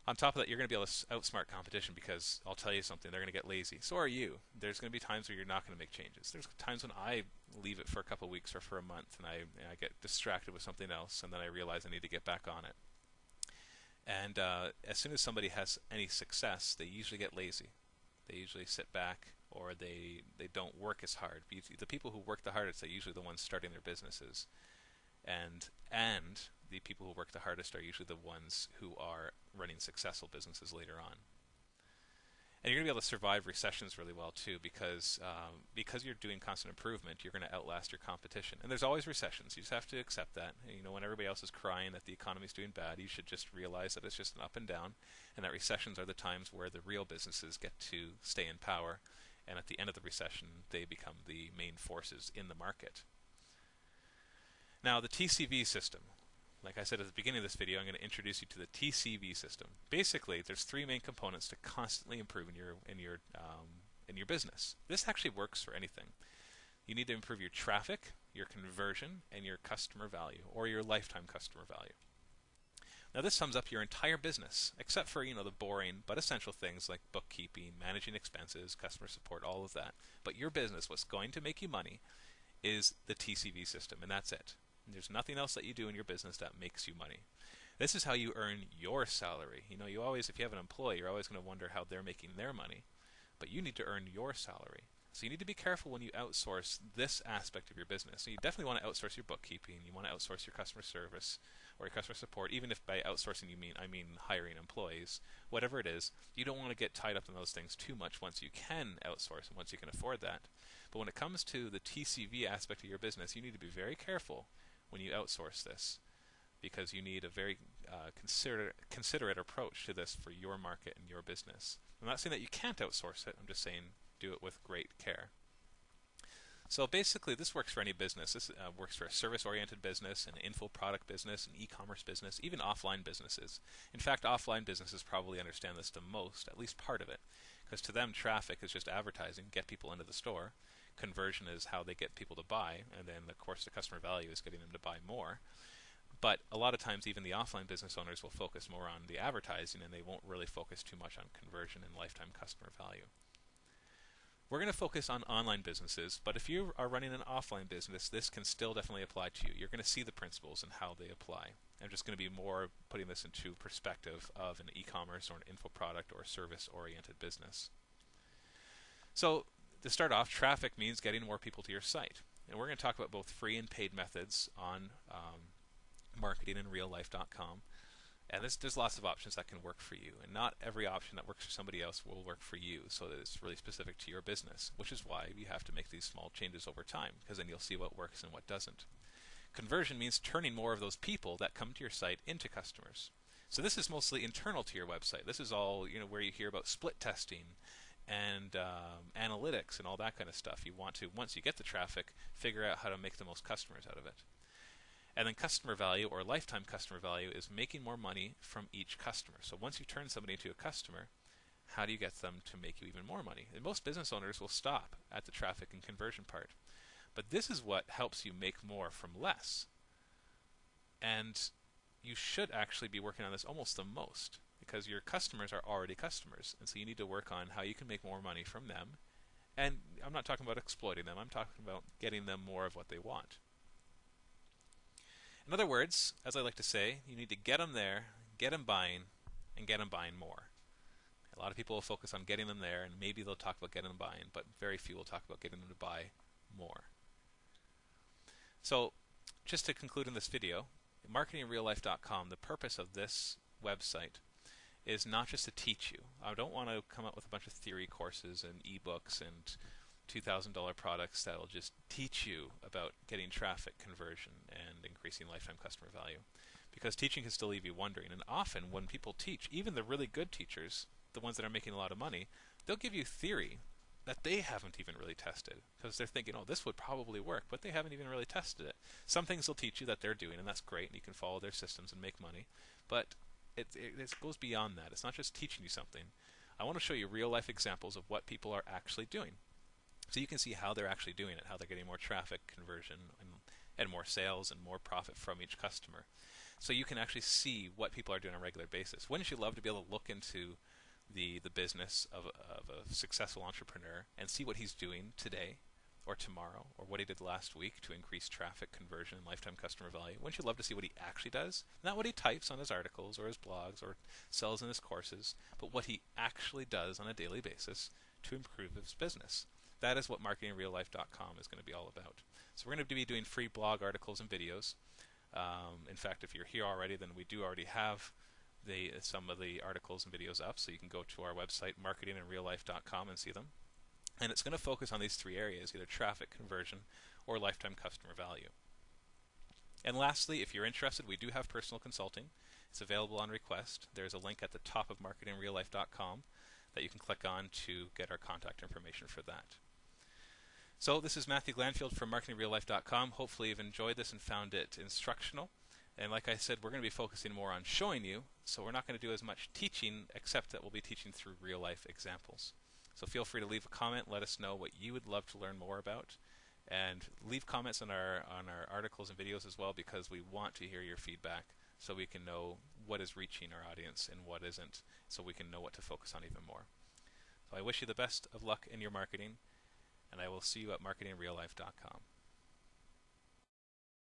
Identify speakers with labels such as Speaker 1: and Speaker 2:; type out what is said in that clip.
Speaker 1: On top of that, you're going to be able to outsmart competition because I'll tell you something, they're going to get lazy. So are you. There's going to be times where you're not going to make changes. There's times when I leave it for a couple of weeks or for a month and I get distracted with something else and then I realize I need to get back on it. And as soon as somebody has any success, they usually get lazy. They usually sit back or they don't work as hard. The people who work the hardest are usually the ones starting their businesses. And the people who work the hardest are usually the ones who are running successful businesses later on. And you're going to be able to survive recessions really well too, because you're doing constant improvement, you're going to outlast your competition. And there's always recessions. You just have to accept that. You know, when everybody else is crying that the economy's doing bad, you should just realize that it's just an up and down, and that recessions are the times where the real businesses get to stay in power. And at the end of the recession, they become the main forces in the market. Now, the TCV system. Like I said at the beginning of this video, I'm going to introduce you to the TCV system. Basically, there's three main components to constantly improve in your business. This actually works for anything. You need to improve your traffic, your conversion, and your customer value, or your lifetime customer value. Now, this sums up your entire business, except for the boring but essential things like bookkeeping, managing expenses, customer support, all of that. But your business, what's going to make you money, is the TCV system, and that's it. There's nothing else that you do in your business that makes you money. This is how you earn your salary. You always, if you have an employee, you're always going to wonder how they're making their money. But you need to earn your salary. So you need to be careful when you outsource this aspect of your business. So you definitely want to outsource your bookkeeping. You want to outsource your customer service or your customer support. Even if by outsourcing I mean hiring employees. Whatever it is, you don't want to get tied up in those things too much once you can outsource and once you can afford that. But when it comes to the TCV aspect of your business, you need to be very careful when you outsource this, because you need a very considerate approach to this for your market and your business. I'm not saying that you can't outsource it. I'm just saying do it with great care. So basically, this works for any business. This works for a service-oriented business, an info product business, an e-commerce business, even offline businesses. In fact, offline businesses probably understand this the most, at least part of it, because to them, traffic is just advertising, get people into the store. Conversion is how they get people to buy, and then, of course, the customer value is getting them to buy more. But a lot of times, even the offline business owners will focus more on the advertising, and they won't really focus too much on conversion and lifetime customer value. We're going to focus on online businesses, but if you are running an offline business, this can still definitely apply to you. You're going to see the principles and how they apply. I'm just going to be more putting this into perspective of an e-commerce or an info product or service-oriented business. So, to start off, traffic means getting more people to your site. And we're going to talk about both free and paid methods on marketinginreallife.com. And there's lots of options that can work for you. And not every option that works for somebody else will work for you, so that it's really specific to your business, which is why you have to make these small changes over time, because then you'll see what works and what doesn't. Conversion means turning more of those people that come to your site into customers. So this is mostly internal to your website. This is all where you hear about split testing and analytics and all that kind of stuff. You want to, once you get the traffic, figure out how to make the most customers out of it. And then customer value, or lifetime customer value, is making more money from each customer. So once you turn somebody into a customer, how do you get them to make you even more money? And most business owners will stop at the traffic and conversion part. But this is what helps you make more from less. And you should actually be working on this almost the most, because your customers are already customers. And so you need to work on how you can make more money from them. And I'm not talking about exploiting them. I'm talking about getting them more of what they want. In other words, as I like to say, you need to get them there, get them buying, and get them buying more. A lot of people will focus on getting them there, and maybe they'll talk about getting them buying, but very few will talk about getting them to buy more. So, just to conclude in this video, marketinginreallife.com, the purpose of this website is not just to teach you. I don't want to come up with a bunch of theory courses and ebooks and $2,000 products that will just teach you about getting traffic, conversion, and increasing lifetime customer value. Because teaching can still leave you wondering. And often when people teach, even the really good teachers, the ones that are making a lot of money, they'll give you theory that they haven't even really tested. Because they're thinking, oh, this would probably work, but they haven't even really tested it. Some things they'll teach you that they're doing, and that's great, and you can follow their systems and make money. But it goes beyond that. It's not just teaching you something. I want to show you real-life examples of what people are actually doing. So you can see how they're actually doing it, how they're getting more traffic, conversion, and more sales and more profit from each customer. so you can actually see what people are doing on a regular basis. Wouldn't you love to be able to look into the business of a successful entrepreneur and see what he's doing today or tomorrow or what he did last week to increase traffic, conversion, and lifetime customer value? Wouldn't you love to see what he actually does? Not what he types on his articles or his blogs or sells in his courses, but what he actually does on a daily basis to improve his business. That is what marketingreallife.com is going to be all about. So we're going to be doing free blog articles and videos. In fact, if you're here already, then we do already have some of the articles and videos up, so you can go to our website, marketinginreallife.com, and see them. And it's going to focus on these three areas, either traffic, conversion, or lifetime customer value. And lastly, if you're interested, we do have personal consulting. It's available on request. There's a link at the top of marketingreallife.com that you can click on to get our contact information for that. So this is Matthew Glanfield from marketingreallife.com. Hopefully you've enjoyed this and found it instructional. And like I said, we're going to be focusing more on showing you, so we're not going to do as much teaching, except that we'll be teaching through real-life examples. So feel free to leave a comment, let us know what you would love to learn more about, and leave comments on our articles and videos as well, because we want to hear your feedback so we can know what is reaching our audience and what isn't, so we can know what to focus on even more. So I wish you the best of luck in your marketing, and I will see you at marketingreallife.com.